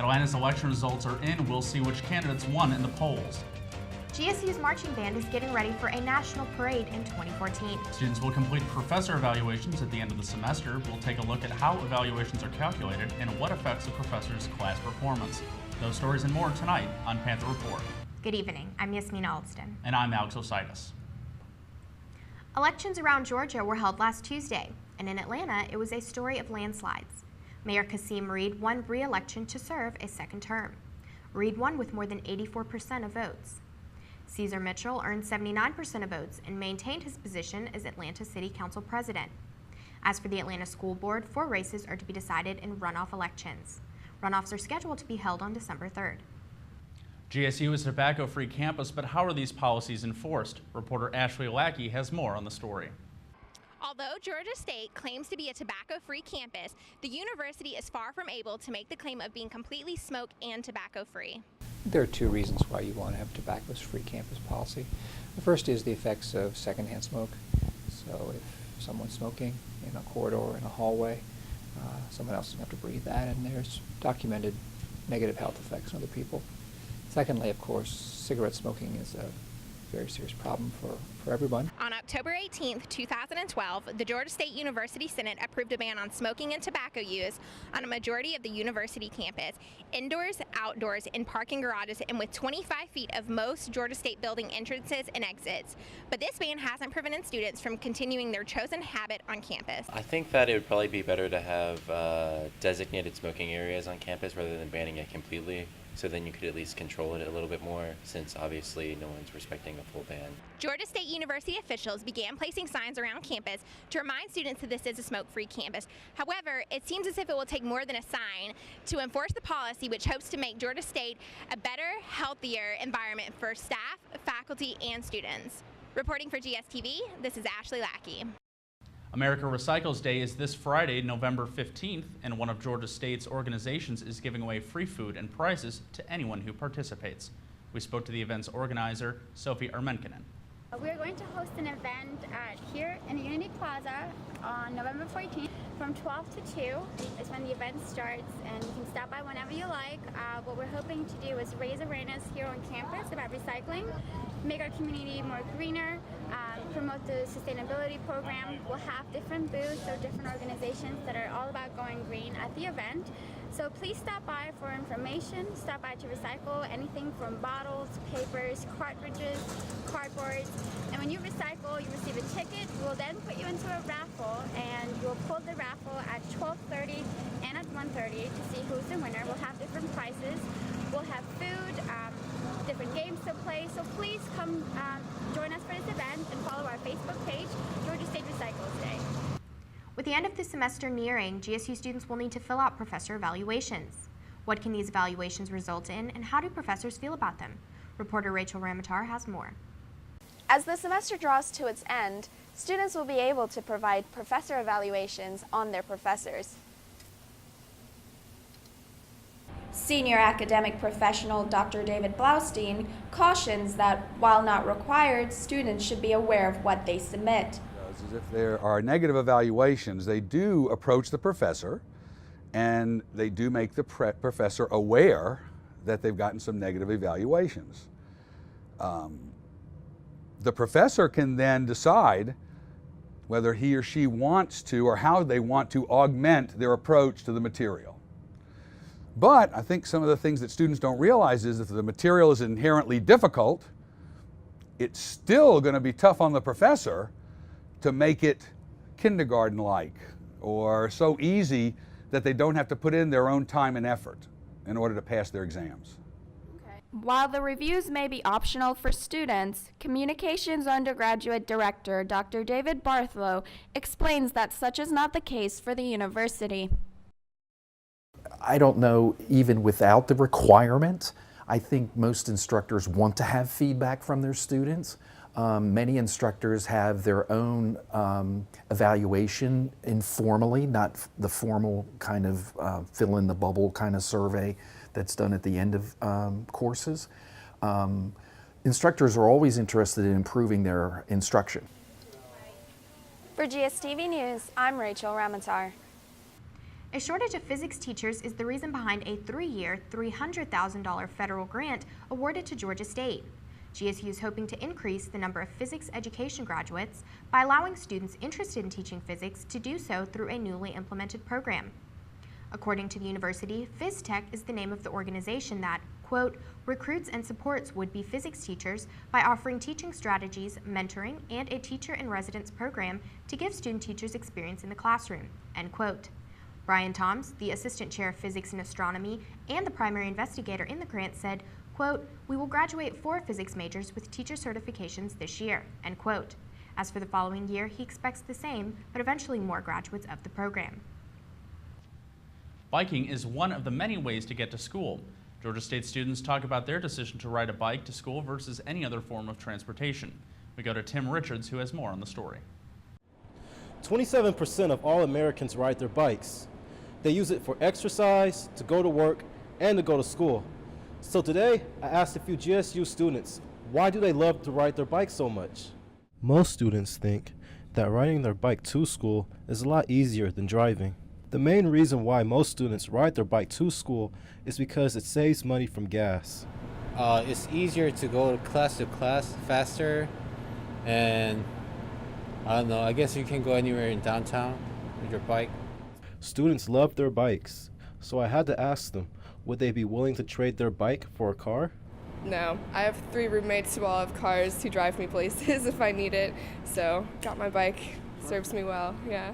Atlanta's election results are in. We'll see which candidates won in the polls. GSU's marching band is getting ready for a national parade in 2014. Students will complete professor evaluations at the end of the semester. We'll take a look at how evaluations are calculated and what affects a professor's class performance. Those stories and more tonight on Panther Report. Good evening. I'm Yasmina Alston. And I'm Alex Ositis. Elections around Georgia were held last Tuesday, and in Atlanta, it was a story of landslides. Mayor Kasim Reed won re-election to serve a second term. Reed won with more than 84% of votes. Caesar Mitchell earned 79% of votes and maintained his position as Atlanta City Council president. As for the Atlanta School Board, 4 races are to be decided in runoff elections. Runoffs are scheduled to be held on December 3rd. GSU is a tobacco-free campus, but how are these policies enforced? Reporter Ashley Lackey has more on the story. Although Georgia State claims to be a tobacco-free campus, the university is far from able to make the claim of being completely smoke and tobacco-free. There are 2 reasons why you want to have a tobacco-free campus policy. The first is the effects of secondhand smoke. So if someone's smoking in a corridor, in a hallway, someone else is going to have to breathe that, and there's documented negative health effects on other people. Secondly, of course, cigarette smoking is a very serious problem for everyone. On October 18th, 2012, the Georgia State University Senate approved a ban on smoking and tobacco use on a majority of the university campus, indoors, outdoors, in parking garages, and with 25 feet of most Georgia State building entrances and exits. But this ban hasn't prevented students from continuing their chosen habit on campus. I think that it would probably be better to have designated smoking areas on campus rather than banning it completely. So then you could at least control it a little bit more, since obviously no one's respecting a full ban. Georgia State University officials began placing signs around campus to remind students that this is a smoke-free campus. However, it seems as if it will take more than a sign to enforce the policy, which hopes to make Georgia State a better, healthier environment for staff, faculty, and students. Reporting for GSTV, this is Ashley Lackey. America Recycles Day is this Friday, November 15th, and one of Georgia State's organizations is giving away free food and prizes to anyone who participates. We spoke to the event's organizer, Sophie Armenkinen. We are going to host an event here in the Unity Plaza on November 14th from 12 to 2 is when the event starts, and you can stop by whenever you like. What we're hoping to do is raise awareness here on campus about recycling, make our community more greener, promote the sustainability program. We'll have different booths or different organizations that are all about going green at the event. So please stop by for information. Stop by to recycle anything from bottles, papers, cartridges, cardboards. And when you recycle, you receive a ticket. We'll then put you into a raffle, and you'll pull the raffle at 12:30 and at 1:30 to see who's the winner. We'll have different prizes. We'll have food, different games to play. So please come join us for this event and follow our Facebook page, Georgia State Recycles Day. With the end of the semester nearing, GSU students will need to fill out professor evaluations. What can these evaluations result in, and how do professors feel about them? Reporter Rachel Ramatar has more. As the semester draws to its end, students will be able to provide professor evaluations on their professors. Senior academic professional Dr. David Blaustein cautions that, while not required, students should be aware of what they submit. Is if there are negative evaluations, they do approach the professor, and they do make the professor aware that they've gotten some negative evaluations. The professor can then decide whether he or she wants to, or how they want to augment their approach to the material. But I think some of the things that students don't realize is that if the material is inherently difficult, it's still going to be tough on the professor to make it kindergarten-like or so easy that they don't have to put in their own time and effort in order to pass their exams. While the reviews may be optional for students, Communications Undergraduate Director Dr. David Barthlow explains that such is not the case for the university. I don't know, even without the requirement, I think most instructors want to have feedback from their students. Many instructors have their own evaluation informally, not the formal kind of fill in the bubble kind of survey that's done at the end of courses. Instructors are always interested in improving their instruction. For GSTV News, I'm Rachel Ramatar. A shortage of physics teachers is the reason behind a 3-year, $300,000 federal grant awarded to Georgia State. GSU is hoping to increase the number of physics education graduates by allowing students interested in teaching physics to do so through a newly implemented program. According to the university, PhysTech is the name of the organization that, quote, recruits and supports would-be physics teachers by offering teaching strategies, mentoring, and a teacher-in-residence program to give student teachers experience in the classroom, end quote. Brian Toms, the assistant chair of physics and astronomy and the primary investigator in the grant, said, quote, we will graduate 4 physics majors with teacher certifications this year, end quote. As for the following year, he expects the same, but eventually more graduates of the program. Biking is one of the many ways to get to school. Georgia State students talk about their decision to ride a bike to school versus any other form of transportation. We go to Tim Richards, who has more on the story. 27% of all Americans ride their bikes. They use it for exercise, to go to work, and to go to school. So today, I asked a few GSU students, why do they love to ride their bike so much? Most students think that riding their bike to school is a lot easier than driving. The main reason why most students ride their bike to school is because it saves money from gas. It's easier to go class faster, and I don't know, I guess you can go anywhere in downtown with your bike. Students love their bikes, so I had to ask them, would they be willing to trade their bike for a car? No, I have 3 roommates who all have cars to drive me places if I need it, so got my bike, serves me well, yeah.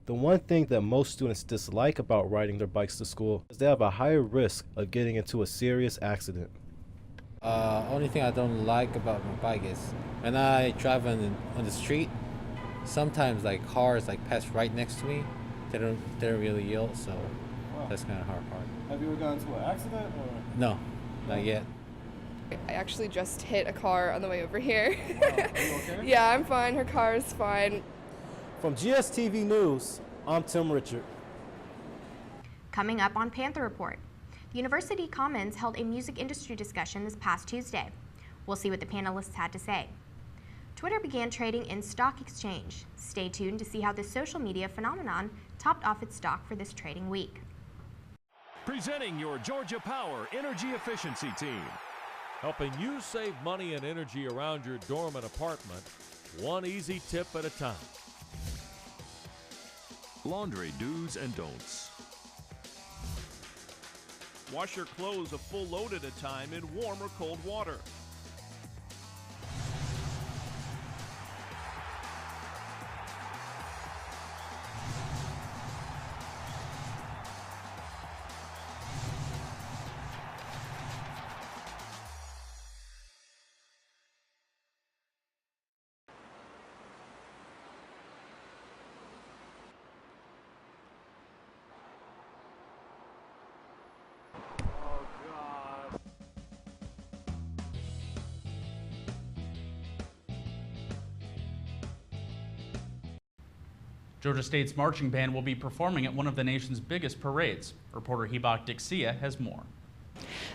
The one thing that most students dislike about riding their bikes to school is they have a higher risk of getting into a serious accident. Only thing I don't like about my bike is when I drive on the street, sometimes like cars like pass right next to me. They don't really yield, so that's kind of hard part. Have you ever gotten into an accident? Or? No, not yet. I actually just hit a car on the way over here. Wow. Are you okay? Yeah, I'm fine. Her car is fine. From GSTV News, I'm Tim Richard. Coming up on Panther Report, the University Commons held a music industry discussion this past Tuesday. We'll see what the panelists had to say. Twitter began trading in stock exchange. Stay tuned to see how this social media phenomenon topped off its stock for this trading week. Presenting your Georgia Power Energy Efficiency Team. Helping you save money and energy around your dorm and apartment, one easy tip at a time. Laundry do's and don'ts. Wash your clothes a full load at a time in warm or cold water. Georgia State's marching band will be performing at one of the nation's biggest parades. Reporter Hebok Dixia has more.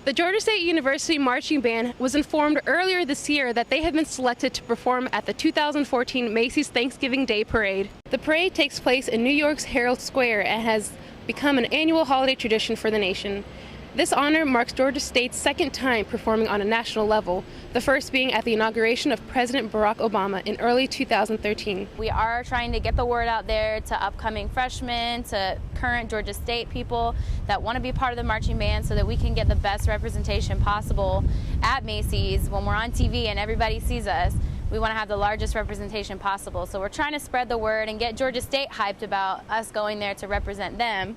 The Georgia State University Marching Band was informed earlier this year that they have been selected to perform at the 2014 Macy's Thanksgiving Day Parade. The parade takes place in New York's Herald Square and has become an annual holiday tradition for the nation. This honor marks Georgia State's second time performing on a national level, the first being at the inauguration of President Barack Obama in early 2013. We are trying to get the word out there to upcoming freshmen, to current Georgia State people that want to be part of the marching band so that we can get the best representation possible at Macy's. When we're on TV and everybody sees us, we want to have the largest representation possible. So we're trying to spread the word and get Georgia State hyped about us going there to represent them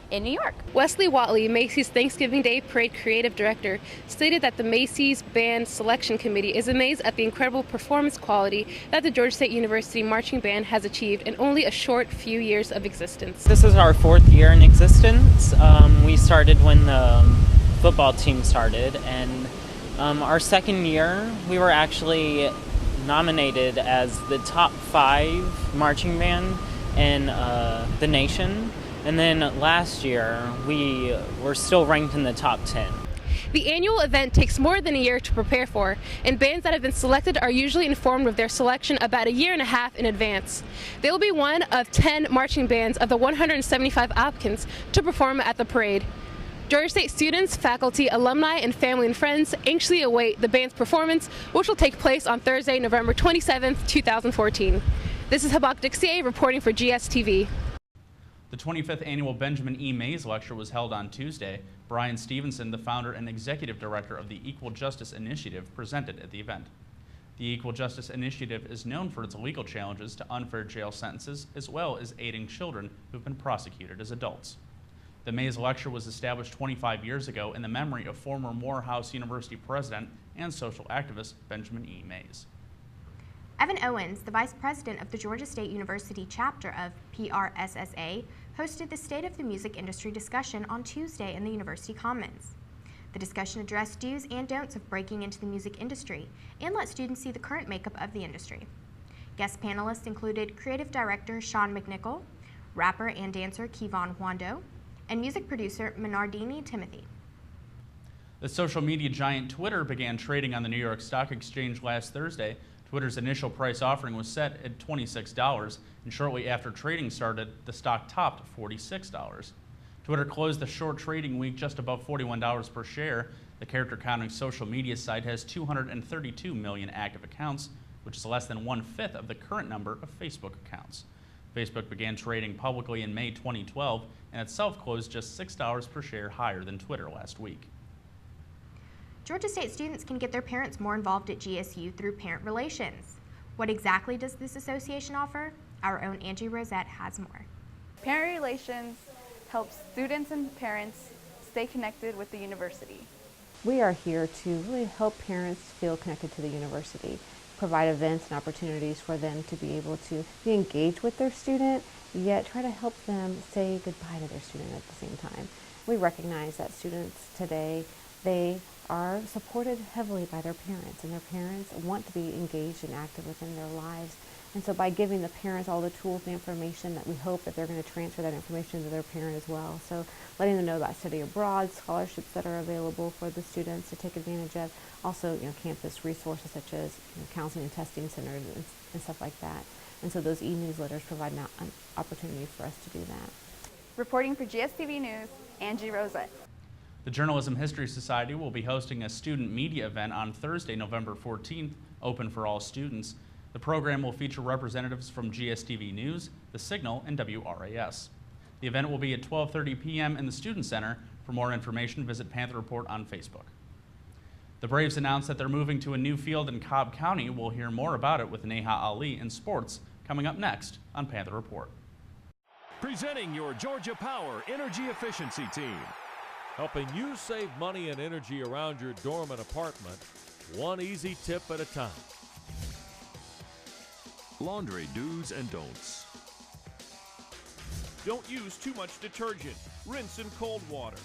in New York. Wesley Watley, Macy's Thanksgiving Day Parade Creative Director, stated that the Macy's Band Selection Committee is amazed at the incredible performance quality that the Georgia State University Marching Band has achieved in only a short few years of existence. This is our 4th year in existence. We started when the football team started, and our 2nd year we were actually nominated as the top 5 marching band in the nation. And then last year, we were still ranked in the top 10. The annual event takes more than a year to prepare for, and bands that have been selected are usually informed of their selection about a year and a half in advance. They will be one of 10 marching bands of the 175 applicants to perform at the parade. Georgia State students, faculty, alumni, and family and friends anxiously await the band's performance, which will take place on Thursday, November 27th, 2014. This is Habak Dixier reporting for GSTV. The 25th annual Benjamin E. Mays Lecture was held on Tuesday. Brian Stevenson, the founder and executive director of the Equal Justice Initiative, presented at the event. The Equal Justice Initiative is known for its legal challenges to unfair jail sentences, as well as aiding children who have been prosecuted as adults. The Mays Lecture was established 25 years ago in the memory of former Morehouse University president and social activist Benjamin E. Mays. Evan Owens, the vice president of the Georgia State University chapter of PRSSA, hosted the State of the Music Industry discussion on Tuesday in the University Commons. The discussion addressed do's and don'ts of breaking into the music industry and let students see the current makeup of the industry. Guest panelists included creative director Sean McNichol, rapper and dancer Kevon Wando, and music producer Menardini Timothy. The social media giant Twitter began trading on the New York Stock Exchange last Thursday. Twitter's initial price offering was set at $26, and shortly after trading started, the stock topped $46. Twitter closed the short trading week just above $41 per share. The character-counting social media site has 232 million active accounts, which is less than 1/5 of the current number of Facebook accounts. Facebook began trading publicly in May 2012 and itself closed just $6 per share higher than Twitter last week. Georgia State students can get their parents more involved at GSU through Parent Relations. What exactly does this association offer? Our own Angie Rosette has more. Parent Relations helps students and parents stay connected with the university. We are here to really help parents feel connected to the university, provide events and opportunities for them to be able to be engaged with their student, yet try to help them say goodbye to their student at the same time. We recognize that students today, they are supported heavily by their parents, and their parents want to be engaged and active within their lives. And so by giving the parents all the tools and information, that we hope that they're going to transfer that information to their parent as well. So letting them know about study abroad, scholarships that are available for the students to take advantage of. Also, campus resources such as counseling and testing centers and stuff like that. And so those e-newsletters provide an opportunity for us to do that. Reporting for GSTV News, Angie Rosette. The Journalism History Society will be hosting a student media event on Thursday, November 14th, open for all students. The program will feature representatives from GSTV News, The Signal, and WRAS. The event will be at 12:30 p.m. in the Student Center. For more information, visit Panther Report on Facebook. The Braves announced that they're moving to a new field in Cobb County. We'll hear more about it with Neha Ali in sports coming up next on Panther Report. Presenting your Georgia Power Energy Efficiency Team. Helping you save money and energy around your dorm and apartment, one easy tip at a time. Laundry do's and don'ts. Don't use too much detergent. Rinse in cold water.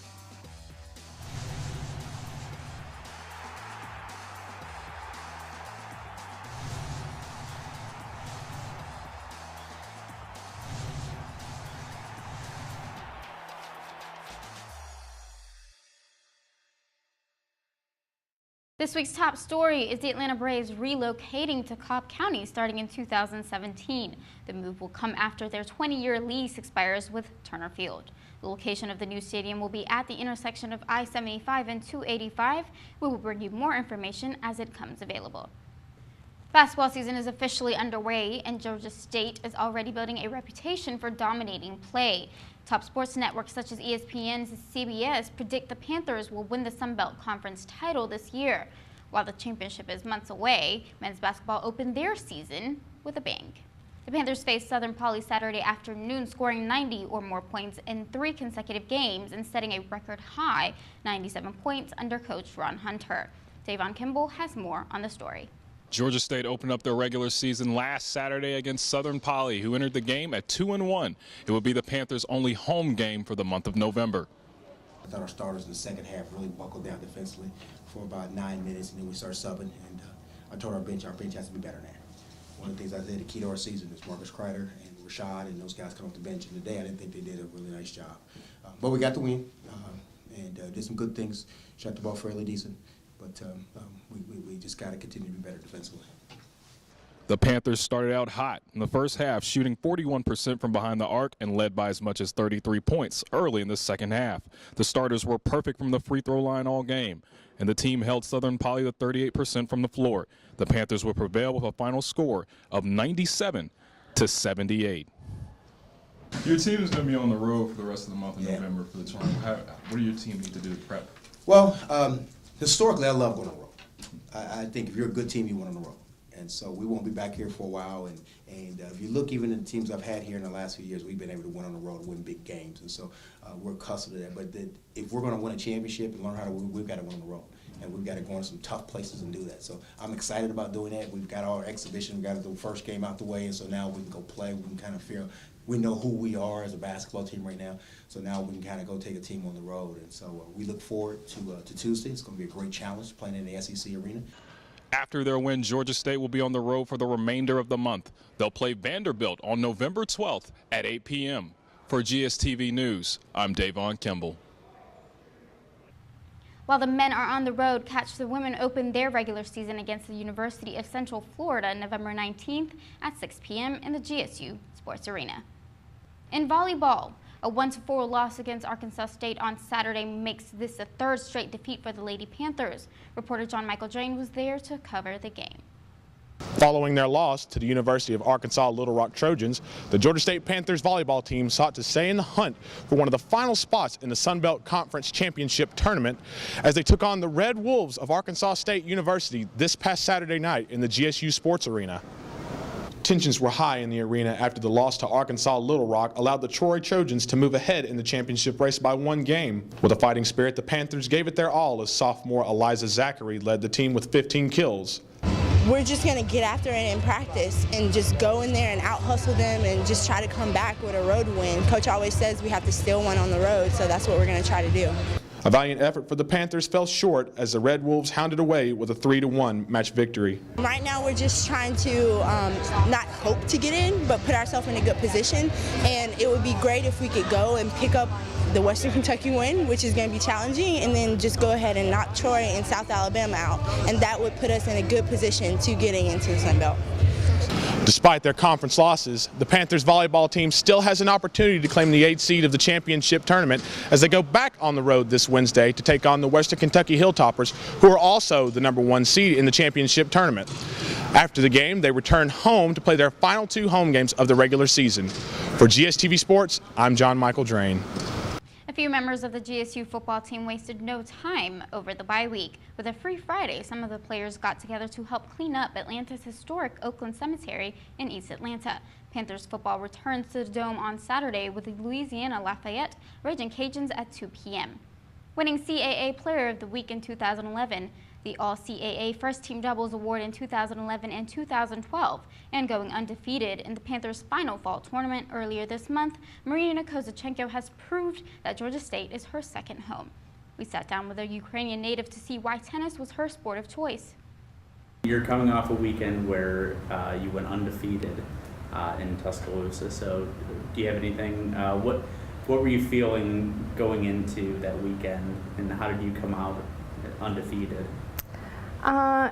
This week's top story is the Atlanta Braves relocating to Cobb County starting in 2017. The move will come after their 20-year lease expires with Turner Field. The location of the new stadium will be at the intersection of I-75 and 285. We will bring you more information as it comes available. Basketball season is officially underway, and Georgia State is already building a reputation for dominating play. Top sports networks such as ESPN and CBS predict the Panthers will win the Sun Belt Conference title this year. While the championship is months away, men's basketball opened their season with a bang. The Panthers faced Southern Poly Saturday afternoon, scoring 90 or more points in 3 consecutive games and setting a record high 97 points under coach Ron Hunter. Davon Kimball has more on the story. Georgia State opened up their regular season last Saturday against Southern Poly, who entered the game at 2-1. It would be the Panthers' only home game for the month of November. I thought our starters in the second half really buckled down defensively for about 9 minutes, and then we started subbing. And I told our bench has to be better than that. One of the things I said, the key to our season is Marcus Kreider and Rashad and those guys come off the bench. And today I didn't think they did a really nice job. But we got the win, and did some good things, shot the ball fairly decent, but we just got to continue to be better defensively. The Panthers started out hot in the first half, shooting 41% from behind the arc and led by as much as 33 points early in the second half. The starters were perfect from the free throw line all game, and the team held Southern Poly to 38% from the floor. The Panthers would prevail with a final score of 97-78. Your team is going to be on the road for the rest of the month of November for the tournament. What do your team need to do to prep? Well, historically, I love going on the road. I think if you're a good team, you win on the road. And so we won't be back here for a while. And if you look even at the teams I've had here in the last few years, we've been able to win on the road and win big games. And so we're accustomed to that. But if we're going to win a championship and learn how to win, we've got to win on the road. And we've got to go into some tough places and do that. So I'm excited about doing that. We've got our exhibition. We've got the first game out the way. And so now we can go play. We can kind of feel, we know who we are as a basketball team right now. So now we can kind of go take a team on the road. And so we look forward to Tuesday. It's going to be a great challenge playing in the SEC arena. After their win, Georgia State will be on the road for the remainder of the month. They'll play Vanderbilt on November 12th at 8 p.m. For GSTV News, I'm Davon Kimball. While the men are on the road, catch the women open their regular season against the University of Central Florida November 19th at 6 p.m. in the GSU Sports Arena. In volleyball, a 1-4 loss against Arkansas State on Saturday makes this a third straight defeat for the Lady Panthers. Reporter John Michael Drain was there to cover the game. Following their loss to the University of Arkansas Little Rock Trojans, the Georgia State Panthers volleyball team sought to stay in the hunt for one of the final spots in the Sun Belt Conference Championship tournament as they took on the Red Wolves of Arkansas State University this past Saturday night in the GSU Sports Arena. Tensions were high in the arena after the loss to Arkansas Little Rock allowed the Troy Trojans to move ahead in the championship race by one game. With a fighting spirit, the Panthers gave it their all as sophomore Eliza Zachary led the team with 15 kills. We're just going to get after it in practice and just go in there and out-hustle them and just try to come back with a road win. Coach always says we have to steal one on the road, so that's what we're going to try to do. A valiant effort for the Panthers fell short as the Red Wolves hounded away with a 3-1 match victory. Right now we're just trying to not hope to get in, but put ourselves in a good position. And it would be great if we could go and pick up the Western Kentucky win, which is going to be challenging, and then just go ahead and knock Troy and South Alabama out. And that would put us in a good position to getting into the Sun Belt. Despite their conference losses, the Panthers volleyball team still has an opportunity to claim the 8th seed of the championship tournament as they go back on the road this Wednesday to take on the Western Kentucky Hilltoppers, who are also the #1 seed in the championship tournament. After the game, they return home to play their final 2 home games of the regular season. For GSTV Sports, I'm John Michael Drain. A few members of the GSU football team wasted no time over the bye week. With a free Friday, some of the players got together to help clean up Atlanta's historic Oakland Cemetery in East Atlanta. Panthers football returns to the Dome on Saturday with the Louisiana Lafayette Raging Cajuns at 2 p.m. Winning CAA Player of the Week in 2011, the All-CAA First Team Doubles Award in 2011 and 2012, and going undefeated in the Panthers' final fall tournament earlier this month, Marina Kozachenko has proved that Georgia State is her second home. We sat down with a Ukrainian native to see why tennis was her sport of choice. You're coming off a weekend where you went undefeated in Tuscaloosa, so do you have anything, what were you feeling going into that weekend, and how did you come out undefeated?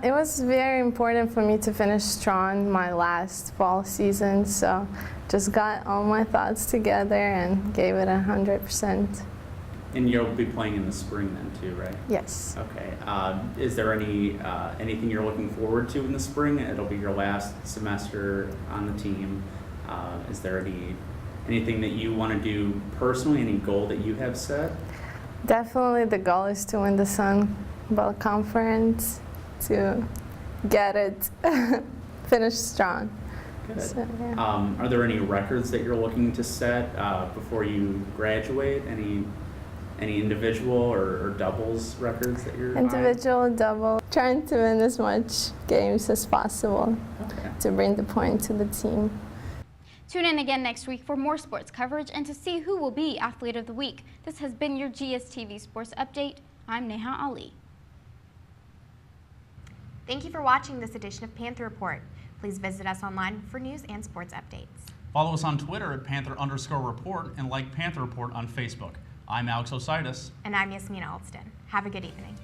It was very important for me to finish strong my last fall season, so just got all my thoughts together and gave it 100%. And you'll be playing in the spring then too, right? Yes. Okay. Is there anything you're looking forward to in the spring? It'll be your last semester on the team. Is there anything that you want to do personally? Any goal that you have set? Definitely the goal is to win the Sun Belt Conference, to get it, finish strong. Good. So, yeah. Are there any records that you're looking to set before you graduate? Any individual or doubles records that you're Individual, double, trying to win as much games as possible to bring the point to the team. Tune in again next week for more sports coverage and to see who will be Athlete of the Week. This has been your GSTV Sports Update. I'm Neha Ali. Thank you for watching this edition of Panther Report. Please visit us online for news and sports updates. Follow us on Twitter at Panther_Report and like Panther Report on Facebook. I'm Alex Ositis. And I'm Yasmina Alston. Have a good evening.